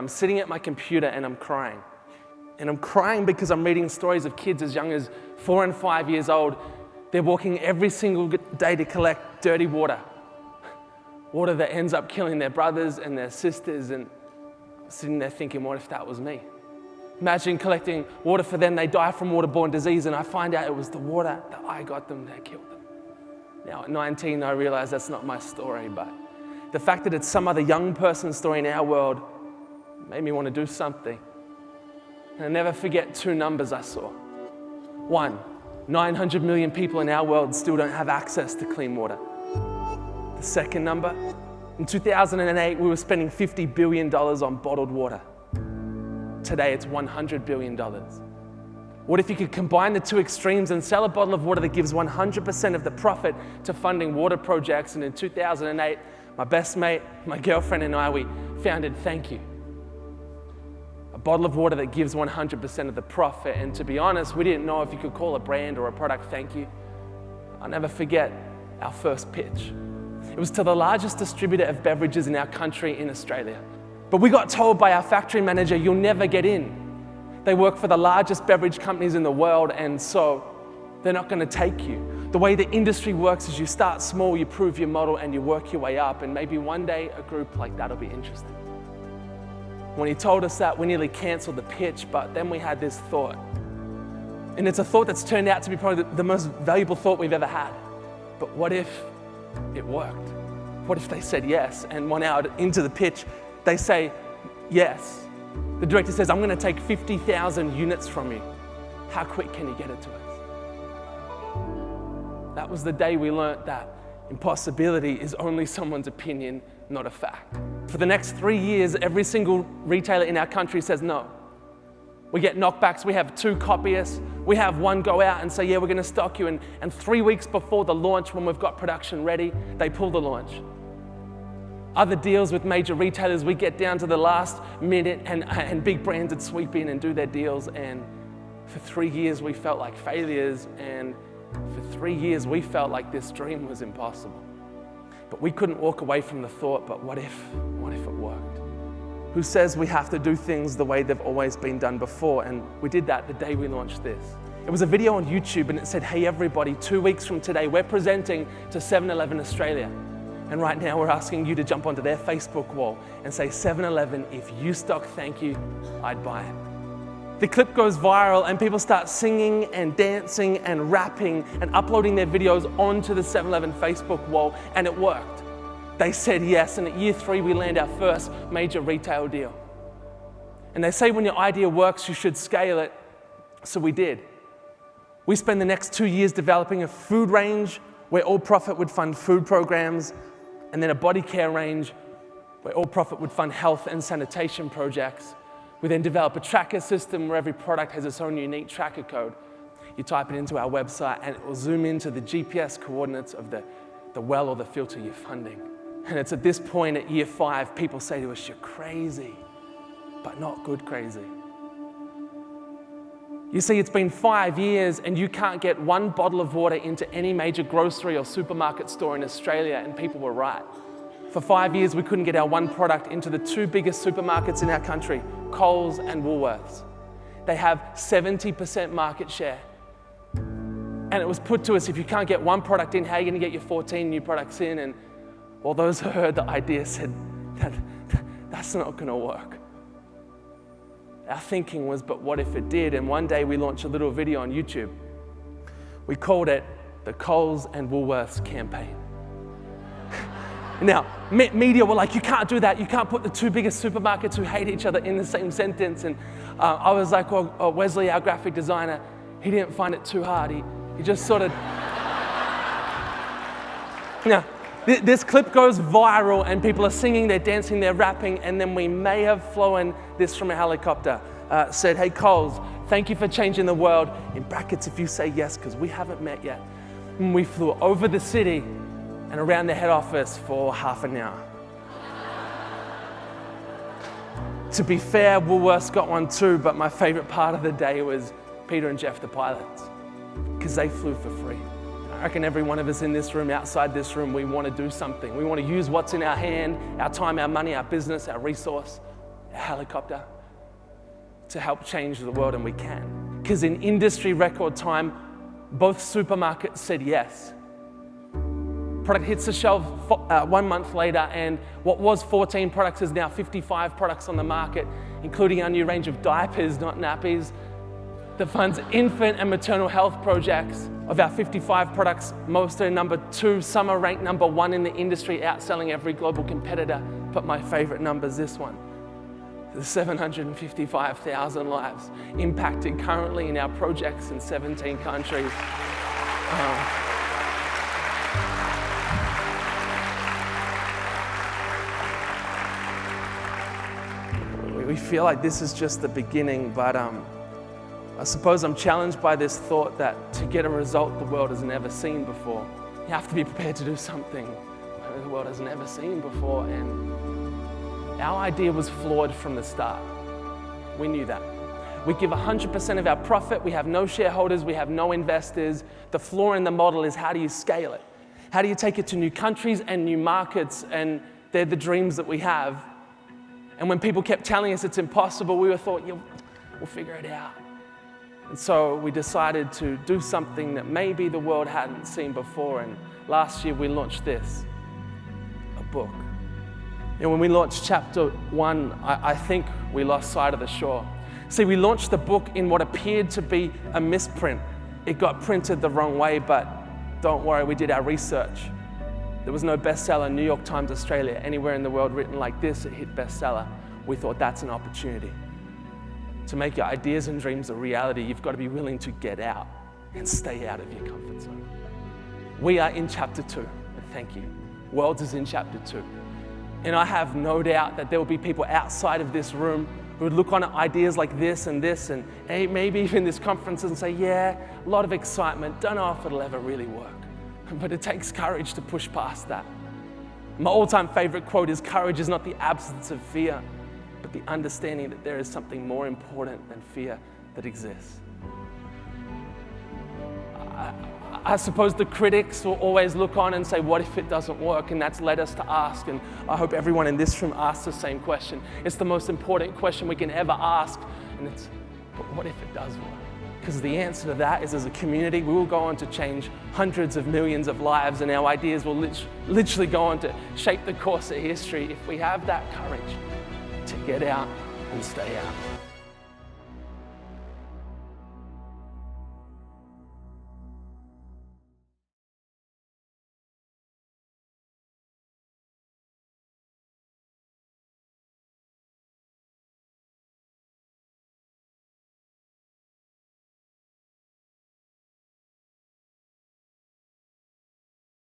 I'm sitting at my computer and I'm crying. And I'm crying because I'm reading stories of kids as young as 4 and 5 years old. They're walking every single day to collect dirty water. Water that ends up killing their brothers and their sisters, and I'm sitting there thinking, what if that was me? Imagine collecting water for them, they die from waterborne disease, and I find out it was the water that I got them that killed them. Now at 19, I realize that's not my story, but the fact that it's some other young person's story in our world made me want to do something. And I'll never forget 2 numbers I saw. 1, 900 million people in our world still don't have access to clean water. The second number, in 2008, we were spending $50 billion on bottled water. Today, it's $100 billion. What if you could combine the 2 extremes and sell a bottle of water that gives 100% of the profit to funding water projects? And in 2008, my best mate, my girlfriend and I, we founded Thankyou. A bottle of water that gives 100% of the profit. And to be honest, we didn't know if you could call a brand or a product Thankyou. I'll never forget our first pitch. It was to the largest distributor of beverages in our country in Australia. But we got told by our factory manager, you'll never get in. They work for the largest beverage companies in the world, and so they're not going to take you. The way the industry works is you start small, you prove your model, and you work your way up, and maybe one day a group like that will be interested. When he told us that, we nearly canceled the pitch, but then we had this thought. And it's a thought that's turned out to be probably the most valuable thought we've ever had. But what if it worked? What if they said yes? And 1 hour into the pitch, they say yes. The director says, I'm going to take 50,000 units from you. How quick can you get it to us? That was the day we learned that impossibility is only someone's opinion, not a fact. For the next 3 years, every single retailer in our country says no. We get knockbacks, we have 2 copyists, we have 1 go out and say, yeah, we're going to stock you. And 3 weeks before the launch, when we've got production ready, they pull the launch. Other deals with major retailers, we get down to the last minute and big brands would sweep in and do their deals. And for 3 years, we felt like failures. And for 3 years, we felt like this dream was impossible. But we couldn't walk away from the thought, but what if it worked? Who says we have to do things the way they've always been done before? And we did that the day we launched this. It was a video on YouTube and it said, hey everybody, 2 weeks from today, we're presenting to 7-Eleven Australia. And right now we're asking you to jump onto their Facebook wall and say, 7-Eleven, if you stock Thankyou, I'd buy it. The clip goes viral and people start singing and dancing and rapping and uploading their videos onto the 7-Eleven Facebook wall, and it worked. They said yes, and at year 3 we land our first major retail deal. And they say when your idea works, you should scale it, so we did. We spent the next 2 years developing a food range where all profit would fund food programs, and then a body care range where all profit would fund health and sanitation projects. We then develop a tracker system where every product has its own unique tracker code. You type it into our website and it will zoom into the GPS coordinates of the well or the filter you're funding. And it's at this point at year 5, people say to us, you're crazy, but not good crazy. You see, it's been 5 years and you can't get 1 bottle of water into any major grocery or supermarket store in Australia, and people were right. For 5 years, we couldn't get our 1 product into the 2 biggest supermarkets in our country, Coles and Woolworths. They have 70% market share. And it was put to us, if you can't get 1 product in, how are you going to get your 14 new products in? And all those who heard the idea said, that's not going to work. Our thinking was, but what if it did? And one day we launched a little video on YouTube. We called it the Coles and Woolworths campaign. Now, media were like, you can't do that. You can't put the 2 biggest supermarkets who hate each other in the same sentence. And I was like, well, Wesley, our graphic designer, he didn't find it too hard. He just sort of... Now, this clip goes viral and people are singing, they're dancing, they're rapping, and then we may have flown this from a helicopter. Said, hey, Coles, thank you for changing the world. In brackets, if you say yes, because we haven't met yet. And we flew over the city and around the head office for half an hour. To be fair, Woolworths got one too, but my favorite part of the day was Peter and Jeff, the pilots, because they flew for free. I reckon every one of us in this room, outside this room, we want to do something. We want to use what's in our hand, our time, our money, our business, our resource, a helicopter to help change the world, and we can. Because in industry record time, both supermarkets said yes. Product hits the shelf 1 month later, and what was 14 products is now 55 products on the market, including our new range of diapers, not nappies, that funds infant and maternal health projects. Of our 55 products, most are number 2. Some are ranked number 1 in the industry, outselling every global competitor. But my favorite number is this one. The 755,000 lives impacted currently in our projects in 17 countries. We feel like this is just the beginning, but I suppose I'm challenged by this thought that to get a result the world has never seen before, you have to be prepared to do something the world has never seen before, and our idea was flawed from the start. We knew that. We give 100% of our profit, we have no shareholders, we have no investors. The flaw in the model is, how do you scale it? How do you take it to new countries and new markets? And they're the dreams that we have. And when people kept telling us it's impossible, we thought, we'll figure it out. And so we decided to do something that maybe the world hadn't seen before. And last year we launched this, a book. And when we launched chapter 1, I think we lost sight of the shore. See, we launched the book in what appeared to be a misprint. It got printed the wrong way, but don't worry, we did our research. There was no bestseller, New York Times Australia, anywhere in the world written like this. It hit bestseller. We thought that's an opportunity. To make your ideas and dreams a reality, you've got to be willing to get out and stay out of your comfort zone. We are in chapter 2, and thank you. WORLDZ is in chapter 2. And I have no doubt that there will be people outside of this room who would look on ideas like this, and hey, maybe even this conference and say, yeah, a lot of excitement, don't know if it'll ever really work. But it takes courage to push past that. My all-time favorite quote is, courage is not the absence of fear, but the understanding that there is something more important than fear that exists. I suppose the critics will always look on and say, what if it doesn't work? And that's led us to ask, and I hope everyone in this room asks the same question. It's the most important question we can ever ask, and it's, but what if it does work? Because the answer to that is, as a community, we will go on to change hundreds of millions of lives, and our ideas will literally go on to shape the course of history if we have that courage to get out and stay out.